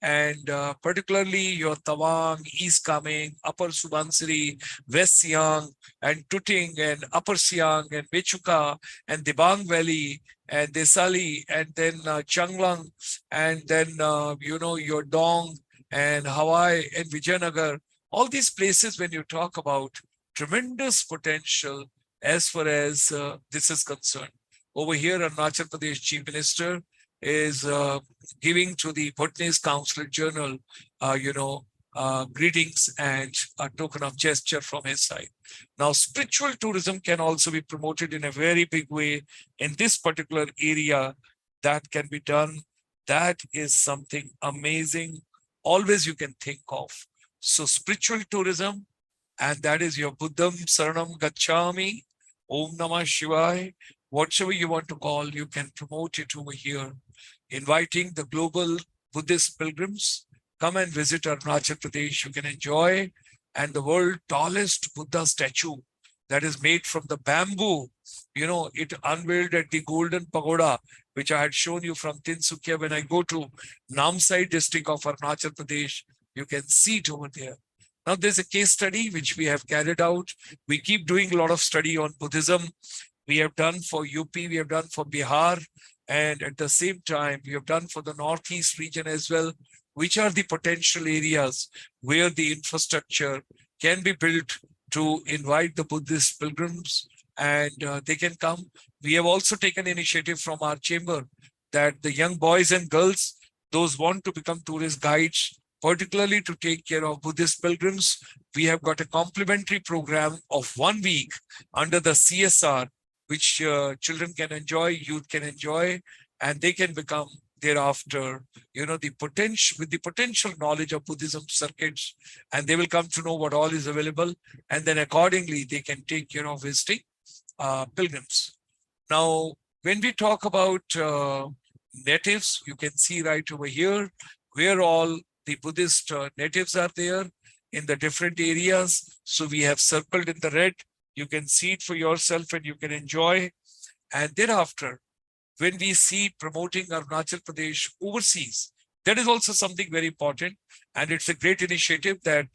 and particularly your Tawang, East Kameng, Upper Subansiri, West Siang, and Tuting, and Upper Siang, and Mechuka, and Dibang Valley, and Desali, and then Changlang, and then, your Dong, and Hawaii, and Vijayanagar. All these places, when you talk about tremendous potential as far as this is concerned. Over here, Arunachal Pradesh Chief Minister is giving to the Bhutanese Consulate Journal, greetings and a token of gesture from his side. Now, spiritual tourism can also be promoted in a very big way in this particular area. That can be done. That is something amazing. Always you can think of. So, spiritual tourism, and that is your Buddham Saranam Gacchami, Om Namah Shivaya, whatever you want to call, you can promote it over here, inviting the global Buddhist pilgrims. Come and visit Arunachal Pradesh. You can enjoy, and the world tallest Buddha statue that is made from the bamboo. It unveiled at the Golden Pagoda, which I had shown you from Tinsukia. When I go to Namsai district of Arunachal Pradesh, you can see it over there. Now, there's a case study which we have carried out. We keep doing a lot of study on Buddhism. We have done for UP, we have done for Bihar, and at the same time, we have done for the Northeast region as well, which are the potential areas where the infrastructure can be built to invite the Buddhist pilgrims, and they can come. We have also taken initiative from our chamber that the young boys and girls, those want to become tourist guides, particularly to take care of Buddhist pilgrims, we have got a complimentary program of 1 week under the CSR, which children can enjoy, youth can enjoy, and they can become thereafter, the potential knowledge of Buddhism circuits, and they will come to know what all is available, and then accordingly they can take care of visiting pilgrims. Now, when we talk about natives, you can see right over here where all the Buddhist natives are there in the different areas. So we have circled in the red. You can see it for yourself and you can enjoy. And thereafter, when we see promoting Arunachal Pradesh overseas, that is also something very important. And it's a great initiative that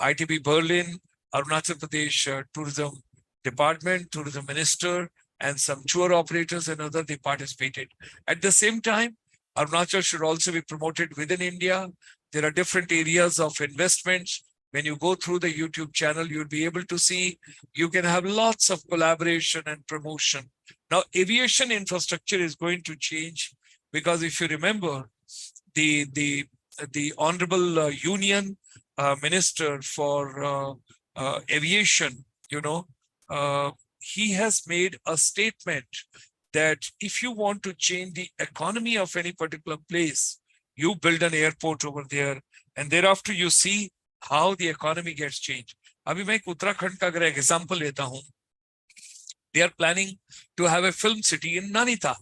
ITB Berlin, Arunachal Pradesh Tourism Department, Tourism Minister, and some tour operators and others, they participated. At the same time, Arunachal should also be promoted within India. There are different areas of investments. When you go through the YouTube channel, you'll be able to see, you can have lots of collaboration and promotion. Now, aviation infrastructure is going to change because if you remember, the Honorable Union Minister for Aviation, he has made a statement that if you want to change the economy of any particular place, you build an airport over there, and thereafter you see how the economy gets changed. अभी मैं उत्तराखंड का अगर example लेता हूं, they are planning to have a film city in Nainital.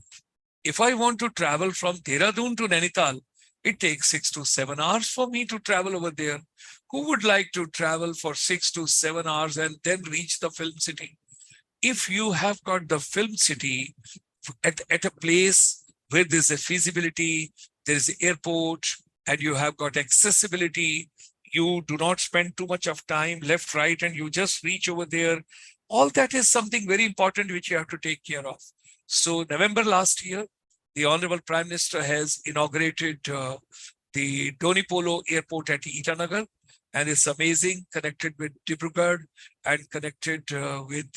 If I want to travel from Dehradun to Nainital, it takes 6 to 7 hours for me to travel over there. Who would like to travel for 6 to 7 hours and then reach the film city? If you have got the film city at a place where there's a feasibility, there is an airport, and you have got accessibility, you do not spend too much of time left, right, and you just reach over there. All that is something very important which you have to take care of. So November last year, the Honorable Prime Minister has inaugurated the Donipolo Airport at Itanagar, and it's amazing, connected with Dibrugarh and connected with,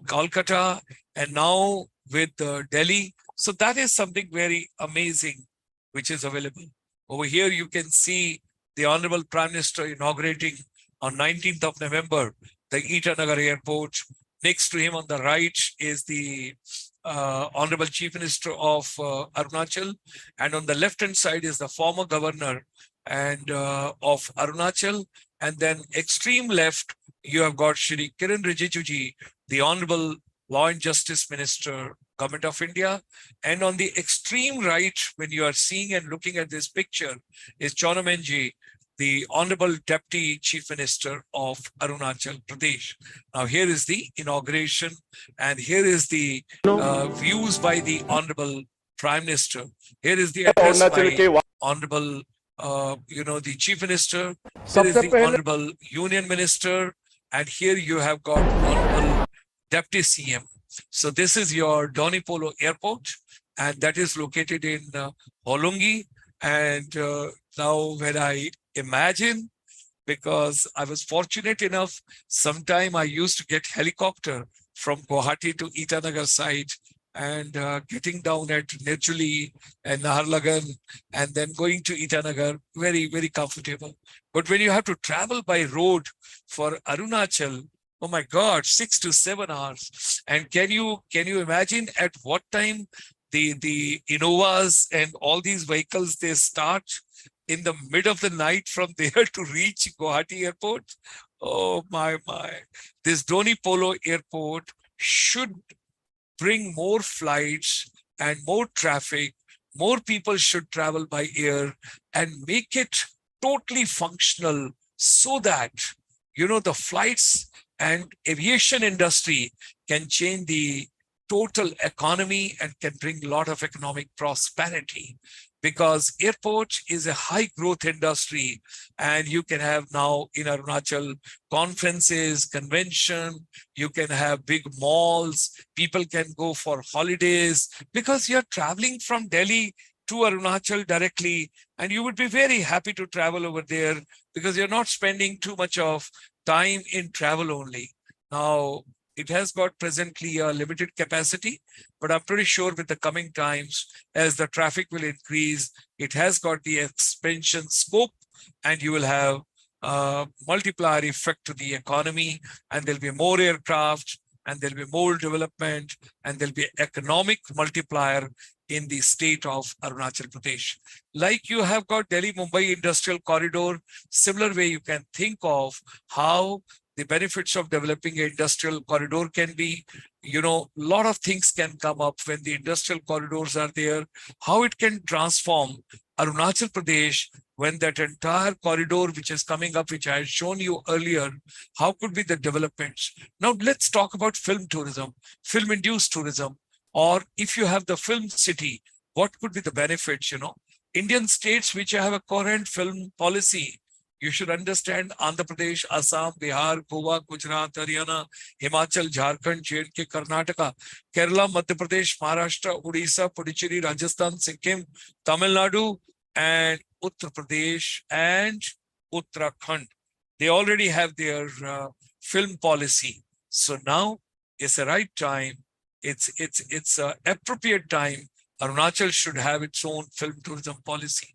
Kolkata, and now with Delhi. So that is something very amazing which is available. Over here, you can see the Honorable Prime Minister inaugurating on 19th of November, the Itanagar Airport. Next to him on the right is the Honorable Chief Minister of Arunachal. And on the left-hand side is the former governor and of Arunachal. And then extreme left, you have got Shri Kiran Rijijuji, the Honorable Law and Justice Minister, Government of India. And on the extreme right, when you are seeing and looking at this picture, is Chonamenji, the Honorable Deputy Chief Minister of Arunachal Pradesh. Now, here is the inauguration, and here is the views by the Honorable Prime Minister. Here is the address Arunachal by के Honorable, the Chief Minister. Here is सबसे the पहले Honorable Union Minister. And here you have got Honorable Deputy CM. So this is your Donny Polo Airport, and that is located in Holungi. And now when I imagine, because I was fortunate enough, sometime I used to get helicopter from Guwahati to Itanagar side and getting down at Nechuli and Naharlagan and then going to Itanagar, very, very comfortable. But when you have to travel by road for Arunachal, oh my God, 6 to 7 hours. And can you imagine at what time the Innovas and all these vehicles they start in the mid of the night from there to reach Guwahati Airport? Oh my. This Doni Polo Airport should bring more flights and more traffic. More people should travel by air and make it totally functional so that, the flights and aviation industry can change the total economy and can bring a lot of economic prosperity, because airport is a high growth industry, and you can have now in Arunachal conferences, convention, you can have big malls, people can go for holidays because you're traveling from Delhi to Arunachal directly, and you would be very happy to travel over there because you're not spending too much of time in travel only. Now, it has got presently a limited capacity, but I'm pretty sure with the coming times, as the traffic will increase, it has got the expansion scope, and you will have a multiplier effect to the economy, and there'll be more aircraft, and there'll be more development, and there'll be economic multiplier in the state of Arunachal Pradesh. Like you have got Delhi-Mumbai Industrial Corridor, similar way you can think of how the benefits of developing an industrial corridor can be, a lot of things can come up when the industrial corridors are there, how it can transform Arunachal Pradesh when that entire corridor which is coming up, which I had shown you earlier, how could be the developments. Now let's talk about film tourism, film-induced tourism, or if you have the film city, what could be the benefits, Indian states which have a current film policy, you should understand Andhra Pradesh, Assam, Bihar, Goa, Gujarat, Haryana, Himachal, Jharkhand, J&K, Karnataka, Kerala, Madhya Pradesh, Maharashtra, Odisha, Puducherry, Rajasthan, Sikkim, Tamil Nadu, and Uttar Pradesh and Uttarakhand. They already have their film policy. So now it's the right time. It's an appropriate time. Arunachal should have its own film tourism policy.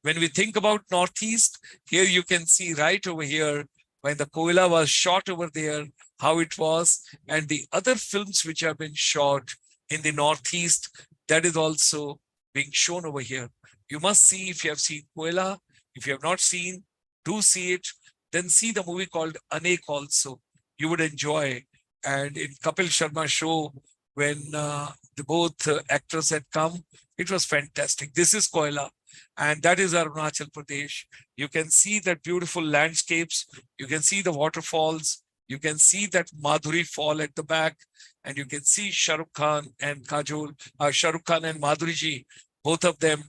When we think about Northeast, here you can see right over here, when the Koila was shot over there, how it was, and the other films which have been shot in the Northeast, that is also being shown over here. You must see, if you have seen Koila. If you have not seen, do see it. Then see the movie called Anek also. You would enjoy. And in Kapil Sharma show, when the both actors had come, it was fantastic. This is Koila, and that is Arunachal Pradesh. You can see that beautiful landscapes. You can see the waterfalls. You can see that Madhuri fall at the back, and you can see Shah Rukh Khan and Kajol, Shah Rukh Khan and Madhuri ji, both of them,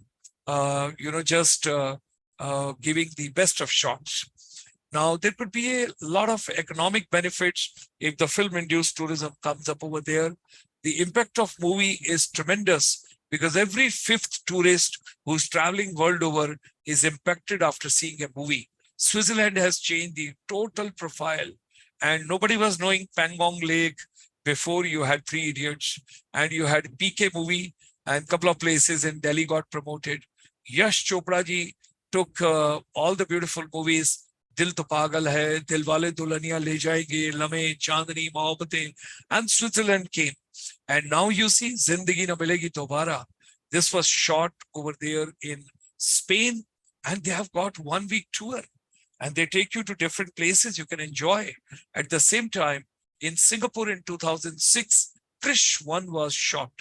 just giving the best of shots. Now, there could be a lot of economic benefits if the film-induced tourism comes up over there. The impact of movie is tremendous because every fifth tourist who's traveling world over is impacted after seeing a movie. Switzerland has changed the total profile, and nobody was knowing Pangong Lake before you had Three Idiots, and you had PK movie, and a couple of places in Delhi got promoted. Yash Chopra ji took all the beautiful movies. Dil To Pagal Hai, Dilwale Dulhaniya Le Jayenge, Lame, Chandni, Mohabbatein, and Switzerland came. And now you see Zindagi Na Milegi Dobara. This was shot over there in Spain, and they have got 1 week tour, and they take you to different places you can enjoy. At the same time, in Singapore in 2006, Krish 1 was shot,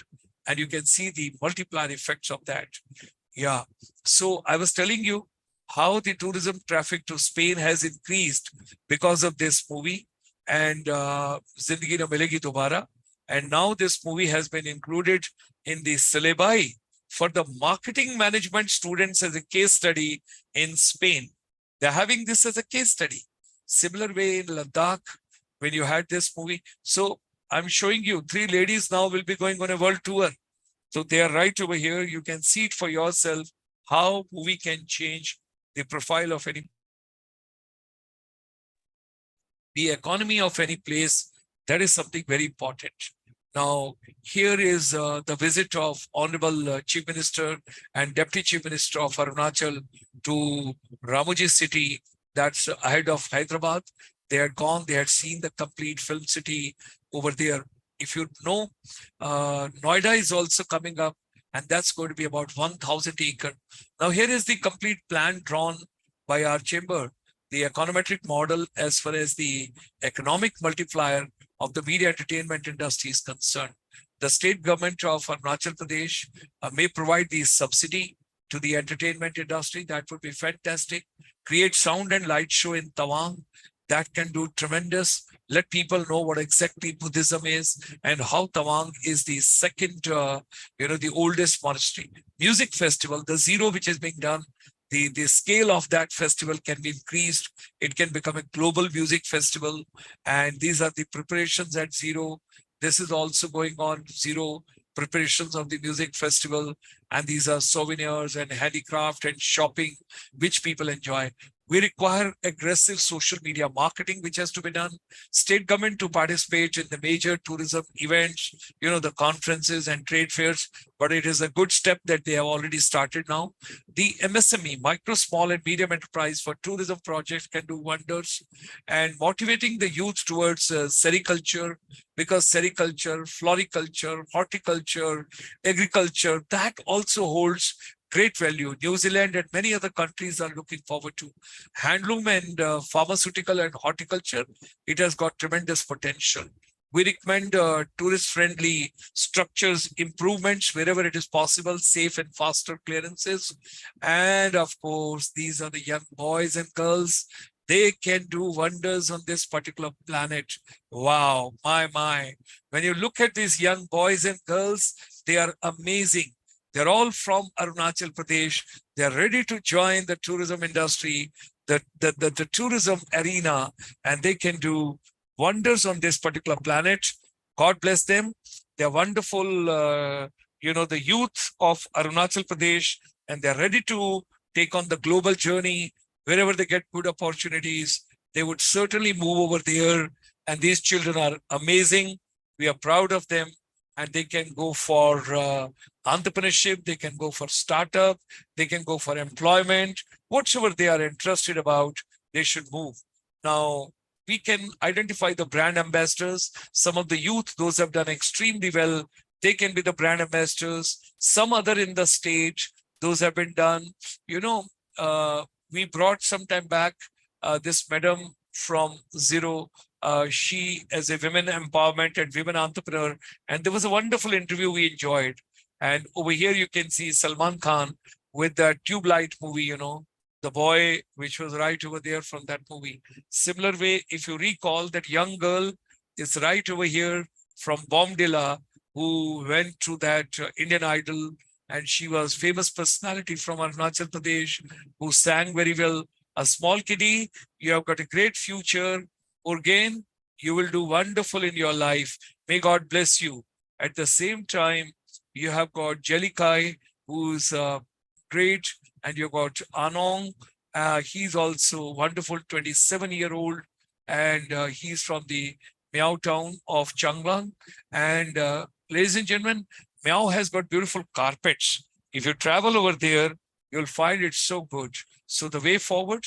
and you can see the multiplier effects of that. Yeah. So I was telling you how the tourism traffic to Spain has increased because of this movie and Zindagi Na Milegi Dobara. And now this movie has been included in the syllabi for the marketing management students as a case study in Spain. They're having this as a case study. Similar way in Ladakh, when you had this movie. So I'm showing you 3 ladies now will be going on a world tour. So they are right over here. You can see it for yourself how movie can change the profile of any, the economy of any place. That is something very important. Now, here is the visit of Honorable Chief Minister and Deputy Chief Minister of Arunachal to Ramoji city, that's ahead of Hyderabad. They had gone, they had seen the complete film city over there. If you know, Noida is also coming up, and that's going to be about 1,000 acre. Now, here is the complete plan drawn by our chamber, the econometric model as far as the economic multiplier of the media entertainment industry is concerned. The state government of Arunachal Pradesh may provide the subsidy to the entertainment industry. That would be fantastic. Create sound and light show in Tawang. That can do tremendous. Let people know what exactly Buddhism is and how Tawang is the second, the oldest monastery. Music festival, the zero which is being done, the scale of that festival can be increased. It can become a global music festival. And these are the preparations at zero. This is also going on, zero preparations of the music festival. And these are souvenirs and handicraft and shopping, which people enjoy. We require aggressive social media marketing, which has to be done. State government to participate in the major tourism events, the conferences and trade fairs. But it is a good step that they have already started now. The MSME, micro, small and medium enterprise for tourism projects can do wonders. And motivating the youth towards sericulture, because sericulture, floriculture, horticulture, agriculture, that also holds great value. New Zealand and many other countries are looking forward to. Handloom and pharmaceutical and horticulture, it has got tremendous potential. We recommend tourist-friendly structures, improvements wherever it is possible, safe and faster clearances. And of course, these are the young boys and girls. They can do wonders on this particular planet. Wow, my. When you look at these young boys and girls, they are amazing. They're all from Arunachal Pradesh. They're ready to join the tourism industry, the tourism arena, and they can do wonders on this particular planet. God bless them. They're wonderful, the youth of Arunachal Pradesh, and they're ready to take on the global journey. Wherever they get good opportunities, they would certainly move over there. And these children are amazing. We are proud of them. And they can go for entrepreneurship, they can go for startup, they can go for employment, whatever they are interested about, they should move. Now, we can identify the brand ambassadors. Some of the youth, those have done extremely well, they can be the brand ambassadors. Some other in the state, those have been done. We brought some time back this madam from Zero. She as a women empowerment and women entrepreneur. And there was a wonderful interview we enjoyed. And over here, you can see Salman Khan with the Tube Light movie, the boy, which was right over there from that movie. Similar way, if you recall, that young girl is right over here from Bomdila, who went to that Indian Idol. And she was famous personality from Arunachal Pradesh, who sang very well. A small kiddie, you have got a great future. Again, you will do wonderful in your life. May God bless you. At the same time, you have got Jelikai, who's great, and you've got Anong. He's also wonderful, 27-year-old, and he's from the Miao town of Changlang. And ladies and gentlemen, Miao has got beautiful carpets. If you travel over there, you'll find it so good. So the way forward,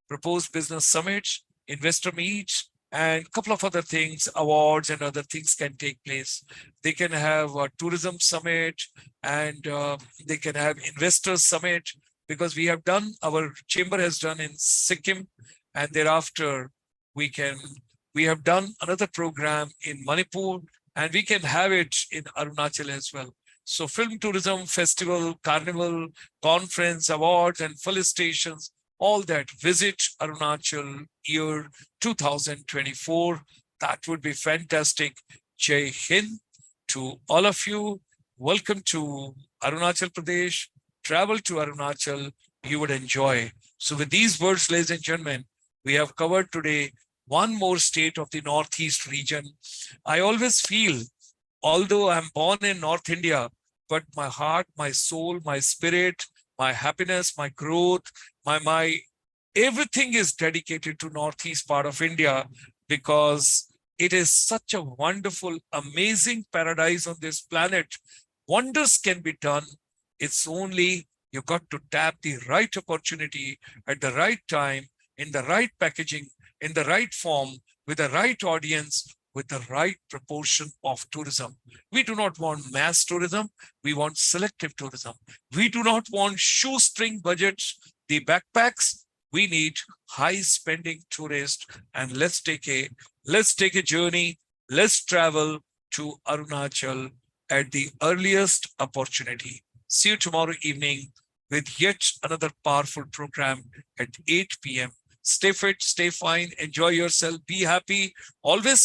proposed business summits, investor meets, and a couple of other things, awards and other things can take place. They can have a tourism summit, and they can have investors summit, because we have done, our chamber has done in Sikkim, and thereafter we have done another program in Manipur, and we can have it in Arunachal as well. So film tourism, festival, carnival, conference, awards, and felicitations, all that. Visit Arunachal year 2024. That would be fantastic. Jai Hind to all of you. welcome to Arunachal Pradesh. Travel to Arunachal, you would enjoy. So with these words, ladies and gentlemen, we have covered today one more state of the Northeast region. I always feel, although I'm born in North India, but my heart, my soul, my spirit, my happiness, my growth, my everything is dedicated to Northeast part of India because it is such a wonderful, amazing paradise on this planet. Wonders can be done. It's only you got to tap the right opportunity at the right time, in the right packaging, in the right form, with the right audience, with the right proportion of tourism. We do not want mass tourism. We want selective tourism. We do not want shoestring budgets, the backpacks. We need high spending tourists. And let's take a journey. Let's travel to Arunachal at the earliest opportunity. See you tomorrow evening with yet another powerful program at 8 p.m. Stay fit, stay fine, enjoy yourself, be happy, always